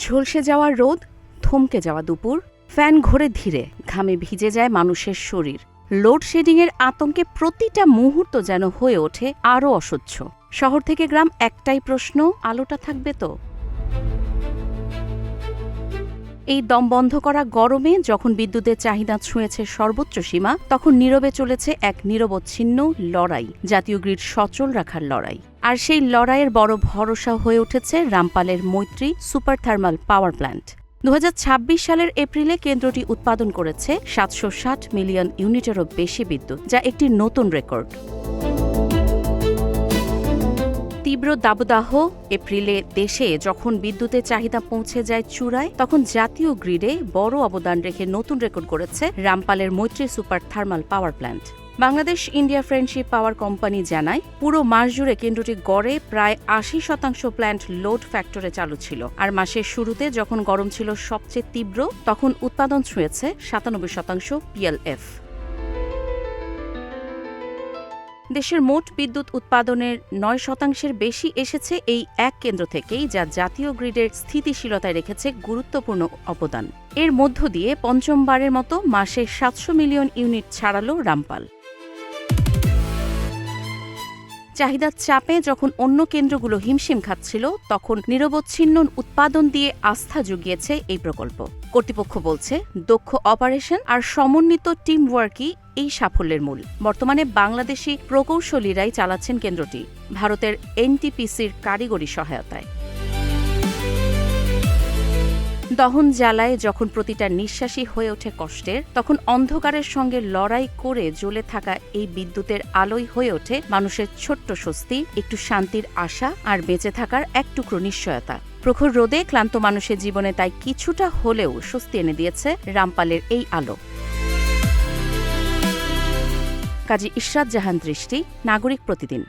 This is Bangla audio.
ঝলসে যাওয়া রোদ, থমকে যাওয়া দুপুর, ফ্যান ঘোরে ধীরে, ঘামে ভিজে যায় মানুষের শরীর। লোডশেডিংয়ের আতঙ্কে প্রতিটা মুহূর্ত যেন হয়ে ওঠে আরও অসহ্য। শহর থেকে গ্রাম একটাই প্রশ্ন, আলোটা থাকবে তো? এই দম বন্ধ করা গরমে যখন বিদ্যুতের চাহিদা ছুঁয়েছে সর্বোচ্চ সীমা, তখন নীরবে চলেছে এক নিরবচ্ছিন্ন লড়াই, জাতীয় গ্রিড সচল রাখার লড়াই। আর সেই লড়াইয়ের বড় ভরসা হয়ে উঠেছে রামপালের মৈত্রী সুপার থার্মাল পাওয়ার প্ল্যান্ট। ২০২৬ সালের এপ্রিলে কেন্দ্রটি উৎপাদন করেছে ৭৬০ মিলিয়ন ইউনিটেরও বেশি বিদ্যুৎ, যা একটি নতুন রেকর্ড। তীব্র দাবদাহ এপ্রিলে দেশে যখন বিদ্যুতের চাহিদা পৌঁছে যায় চূড়ায়, তখন জাতীয় গ্রিডে বড় অবদান রেখে নতুন রেকর্ড করেছে রামপালের মৈত্রী super thermal power plant. Bangladesh India friendship power company জানায়, পুরো মাস জুড়ে কেন্দ্রটি গড়ে প্রায় ৮০% প্ল্যান্ট লোড ফ্যাক্টরে চালু ছিল। আর মাসের শুরুতে যখন গরম ছিল সবচেয়ে তীব্র, তখন উৎপাদন ছুঁয়েছে ৯৭% পিএলএফ। দেশের মোট বিদ্যুৎ উৎপাদনের ৯% বেশি এসেছে এই এক কেন্দ্র থেকেই, যা জাতীয় গ্রিডের স্থিতিশীলতায় রেখেছে গুরুত্বপূর্ণ অবদান। এর মধ্য দিয়ে পঞ্চমবারের মতো মাসে ৭০০ মিলিয়ন ইউনিট ছাড়ালো রামপাল। চাহিদার চাপে যখন অন্য কেন্দ্রগুলো হিমশিম খাচ্ছিল, তখন নিরবচ্ছিন্ন উৎপাদন দিয়ে আস্থা জুগিয়েছে এই প্রকল্প। কর্তৃপক্ষ বলছে, দক্ষ অপারেশন আর সমন্বিত টিম ওয়ার্কই এই সাফল্যের মূল। বর্তমানে বাংলাদেশি প্রকৌশলীরাই চালাচ্ছেন কেন্দ্রটি, ভারতের এনটিপিসির কারিগরি সহায়তায়। দহন জ্বালায় যখন প্রতিটা নিঃশ্বাসই হয়ে ওঠে কষ্টের, তখন অন্ধকারের সঙ্গে লড়াই করে জ্বলে থাকা এই বিদ্যুতের আলোই হয়ে ওঠে মানুষের ছোট্ট স্বস্তি, একটু শান্তির আশা আর বেঁচে থাকার এক টুকরো নিশ্চয়তা। প্রখর রোদে ক্লান্ত মানুষের জীবনে তাই কিছুটা হলেও স্বস্তি এনে দিয়েছে রামপালের এই আলো। কাজী ইশরাত জাহান দৃষ্টি, নাগরিক প্রতিদিন।